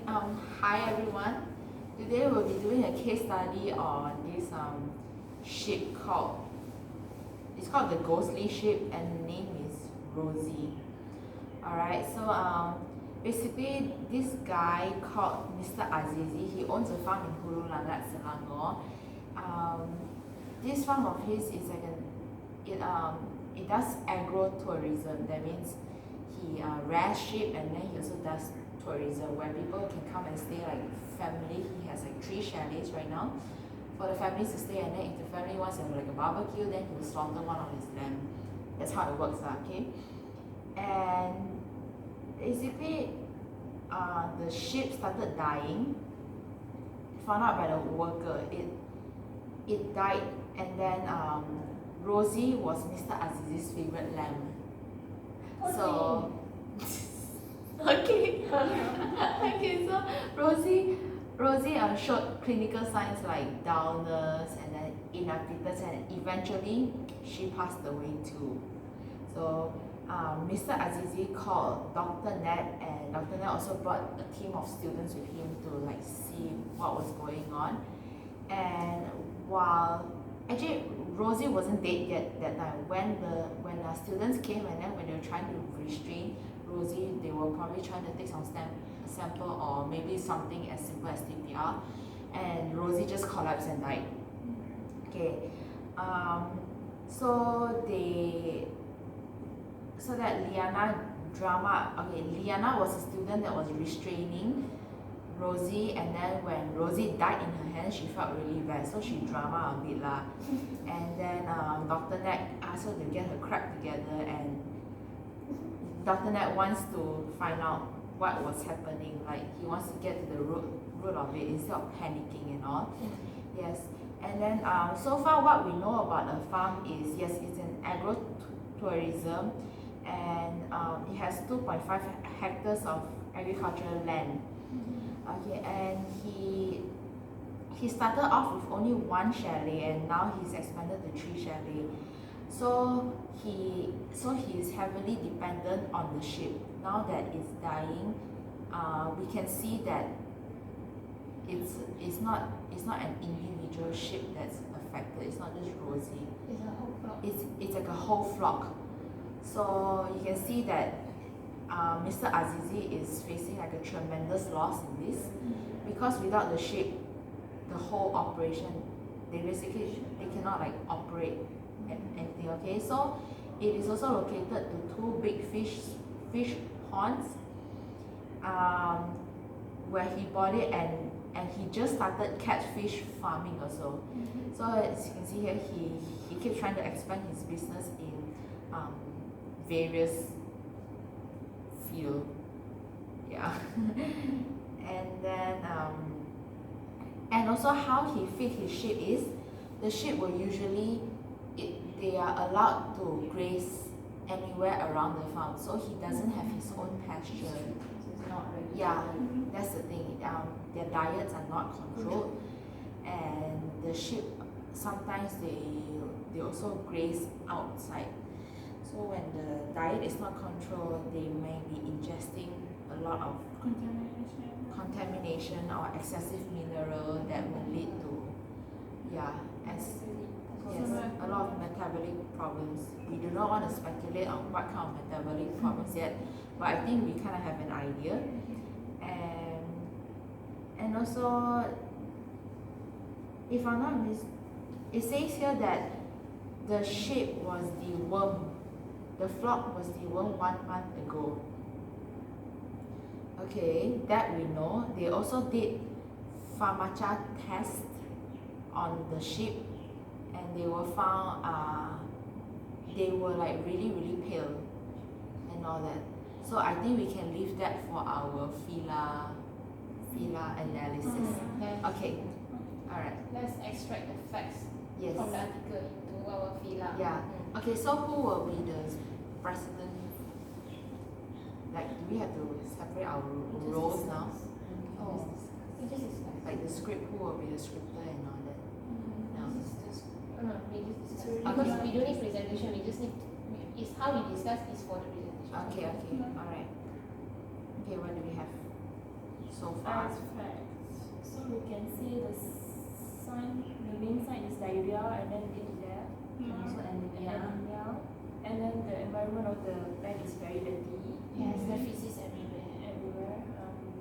Hi everyone. Today we'll be doing a case study on this ship it's called the ghostly ship, and the name is Rosie. Alright, so basically this guy called Mr. Azizi, he owns a farm in Hulu Langat, Selangor. This farm of his is like it does agro-tourism. That means he rears sheep, and then he also does tourism where people can come and stay like family. He has like 3 chalets right now for the families to stay, and then if the family wants to have like a barbecue, then he will slaughter one on his land. That's how it works, okay? And basically the sheep started dying, found out by the worker. It died, and then Rosie was Mr. Aziz's favorite lamb. So okay. Okay, so Rosie showed clinical signs like dullness and then inactiveness, and eventually she passed away too. So Mr. Azizi called Dr. Ned, and Dr. Ned also brought a team of students with him to like see what was going on. And while actually Rosie wasn't dead yet that time, when the students came, and then when they were trying to restrain Rosie, they were probably trying to take some sample or maybe something as simple as CPR, and Rosie just collapsed and died. Okay, so that Liana was a student that was restraining Rosie, and then when Rosie died in her hands, she felt really bad, so she drama a bit lah. And then Dr. Ned asked her to get her crap together, and Dr. Ned wants to find out what was happening. Like he wants to get to the root of it instead of panicking and all. Yes. And then so far what we know about the farm is, yes, it's an agro-tourism, and it has 2.5 hectares of agricultural land. Okay, and he started off with only 1 chalet, and now he's expanded to 3 chalet. So he's heavily dependent on the ship. Now that it's dying, we can see that it's not an individual ship that's affected. It's not just Rosie. It's a whole flock. It's like a whole flock. So you can see that Mr. Azizi is facing like a tremendous loss in this, because without the ship, the whole operation, they cannot like operate anything. Okay, so it is also located to 2 big fish ponds, where he bought it, and he just started catfish farming also. So as you can see here, he keeps trying to expand his business in various field. Yeah. And then and also how he feed his sheep is, the sheep will usually they are allowed to graze anywhere around the farm, so he doesn't have his own pasture. Yeah, that's the thing. Their diets are not controlled, and the sheep sometimes they also graze outside. So when the diet is not controlled, they may be ingesting a lot of contamination or excessive mineral that will lead to a lot of metabolic problems. We do not want to speculate on what kind of metabolic problems yet, but I think we kind of have an idea. And also, if I'm not mistaken, it says here that the sheep was dewormed. The flock was dewormed 1 month ago. Okay, that we know. They also did pharmacia tests on the sheep, and they were found they were like really pale and all that. So I think we can leave that for our phyla analysis. Okay, alright. Let's extract the facts Yes. from the article into our phyla. Yeah. Okay, so who will be the president? Like, do we have to separate our roles now? Oh, We just discuss. like the script, who will be the scripter and all that? No. No, we just discuss. Okay. Because we don't need presentation, we just need, it's how we discuss is for the presentation. Okay, alright. Okay, what do we have? so far? As facts. So we can say the main sign is diarrhea and then diphtheria. And also anemia. And then the environment of the bed is very dirty. Yes, the feces everywhere.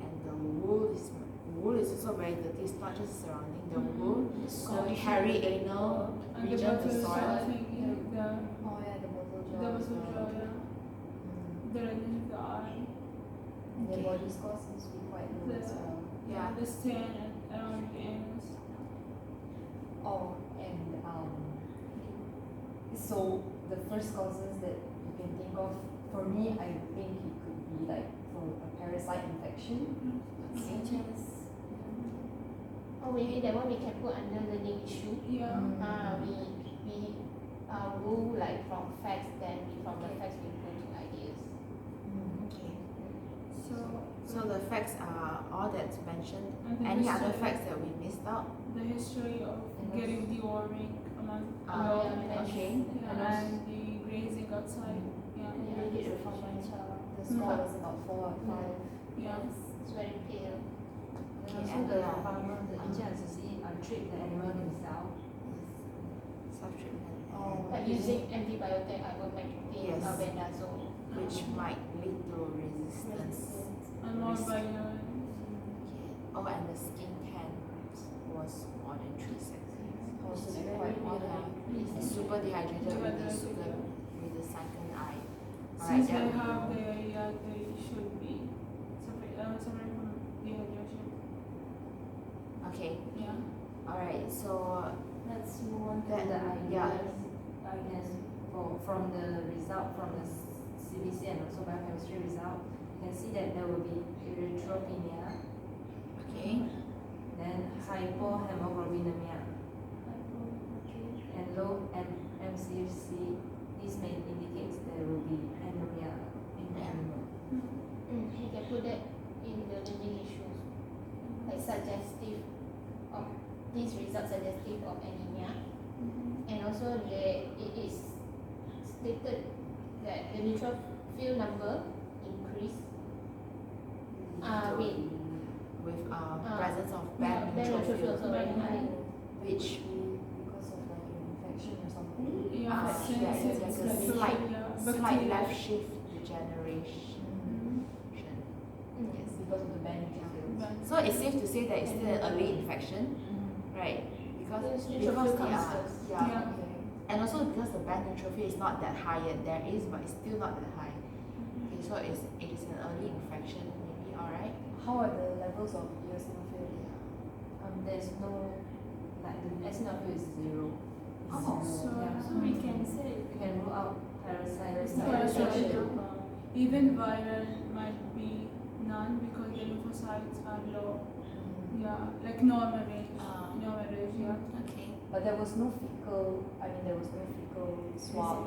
And the wool is also very dirty. It's not just surrounding the wool. The perianal And region, the bottle soil. jaw thing, the Oh yeah, the bottle jaw. the as bottle well. jaw, yeah. The redness of the eye. And their Okay. body score seems to be quite low as well. Yeah. The stain around the anus. Oh, and so the first causes that you can think of, for me, I think it could be like from a parasite infection, such as Oh, maybe that one we can put under learning issue. Yeah. We rule like from facts, then from the facts we go to ideas. Okay. So So the facts are all that's mentioned. and the Any other history- facts that we missed out? The history of And getting deworming among yeah, Okay. and the grazing outside. Yeah. Yeah, really it's good from for my child. the score was about 4 or 5. Yeah. It's very pale. And Okay, also and the the- farmer, the agents, treat the animal himself. Self-treatment. Oh, Like using antibiotic, ivermectin, Yes. albendazole. Which might lead to resistance. And more Risk. violent. Okay. Oh, and the skin tan was more than 3 seconds. Also It's they're very quite hot. It's super dehydrated with the Dehydrated, sugar, yeah. with the sunken eye. Since Alright, they that have we know. diarrhea, they should be suffering from dehydration. Okay. Yeah. Alright, so Let's move on to That- the ideas. yeah. Ideas from the result from the CBC and also biochemistry result, you can see that there will be erythropenia, okay. then hypohemoglobinemia, and low MCC. This may indicate there will be anemia in the animal. You can put that in the learning issues. Like suggestive of these results suggestive of anemia. And also it is stated that the neutrophil number increase with presence of bad bad neutrophil neutrophil, also very high. which Because of like an infection or something. Yeah. yeah, it's like a Bacteria, slight bacteria. left shift degeneration. Yes, because of the bad neutrophils. So it's safe to say that it's still an early infection, right? Because Neutrophil because they are, counters. yeah. Yeah. Okay. And also because the bad neutrophil is not that high yet, there is, but it's still not that high. Okay, so it is an early infection, maybe, alright? How are the levels of eosinophilia? There's no, like the eosinophil is 0. It's Oh. zero. Yeah. So we can say We can rule out parasite parasite infection. even viral might be none because the lymphocytes are low. Yeah, like normal range. Normal range, yeah. Okay. But there was no fecal, there was no fecal swab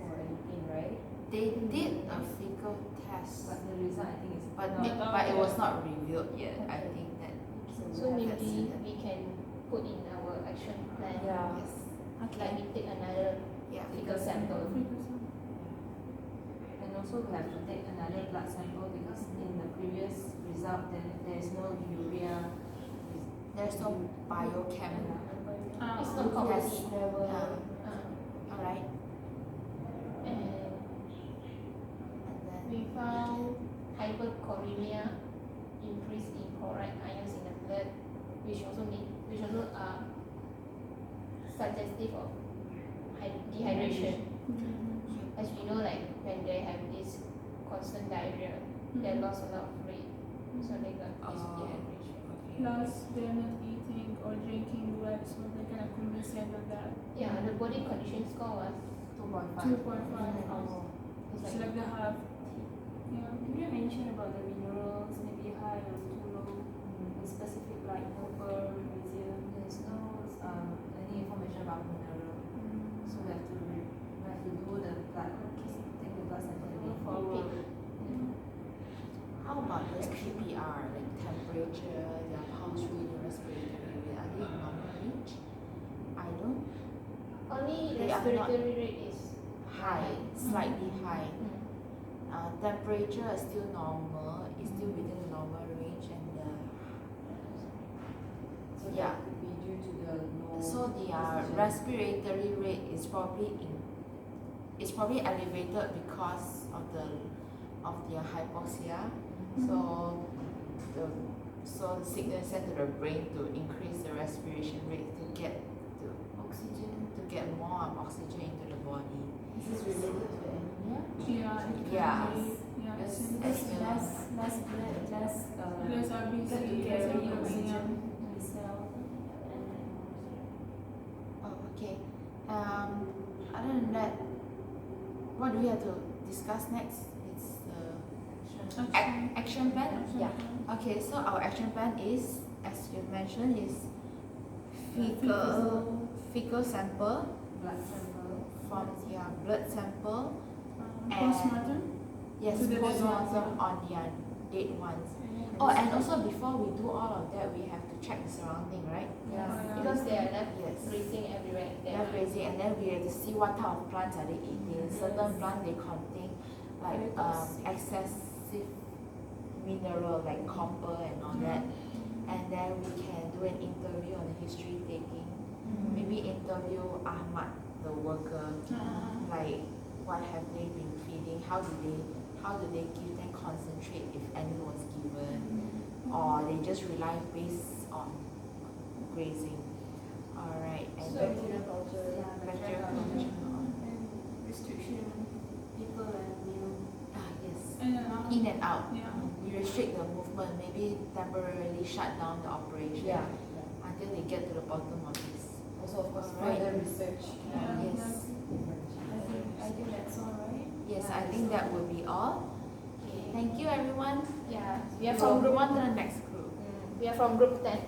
or anything, right? They did a fecal test, But the result I think is but not. but it was not revealed yet. I think that. So we have that's maybe it. we can put in our action plan. Yeah. Yes. Like Okay. we take another Yeah. fecal sample. And also we have to take another blood sample because in the previous result there is no urea. There's no biochem. It's not Yes. complete. Alright. And And then. we found hypercholemia, increase in chloride ions in the blood, which also suggestive of dehydration. As we know, like when they have this constant diarrhea, they lost a lot of weight, so they got this dehydration. Okay. Plus, they're not eating or drinking blood, so they can compensate with that. Yeah, the body condition score was 2.5. 2.5. Oh. it's It's like like they have. Yeah. Did you mention about the minerals, maybe high or too low, in specific like copper, magnesium? There's no any information about mineral, so we have to do the blood, take the blood sample again. Forward. How about this PPR, like temperature, their pulse rate, their respiratory rate? Are they in normal range? I don't. only They are not- respiratory rate is High, slightly high. Mm. Temperature is still normal, it's still within the normal range, and the respiratory rate is probably elevated because of their hypoxia. So the signal is sent to the brain to increase the respiration rate to get more oxygen into the body. Is this related to anemia? Yeah, it can Yeah. be. Yeah, Yes, since yes. Less blood, less less RBC, blood to less carry oxygen. oxygen to the cell. Oh, okay. Other than that, what do we have to discuss next? It's the action plan. Yeah. Okay, so our action plan is, as you mentioned, is fecal sample Blood sample. from their blood sample. Postmortem. Yes, To the dead postmortem ones. on their dead ones. Oh, and also before we do all of that, we have to check the surrounding, right? Yeah. Because they are left Yes. breathing everywhere. They are grazing, and then we have to see what type of plants are they eating. Certain plants they contain like excessive mineral like copper and all that. And then we can do an interview on the history taking. Maybe interview Ahmad, the worker, like what have they been feeding? How do they give them concentrate if any was given, or they just rely based on grazing. Alright, and So bacterial culture. bacterial culture. And restriction people and meal. Yes. In and out. In and out. Yeah. We restrict the movement, maybe temporarily shut down the operation Yeah. until they get to the bottom of this. Also, of course, Right. further research. Yeah. Yes. I think that's all right. Yes, I think that will be all. Okay. Thank you everyone. Yeah, we are So from move group. on to the next group. We are from group 10.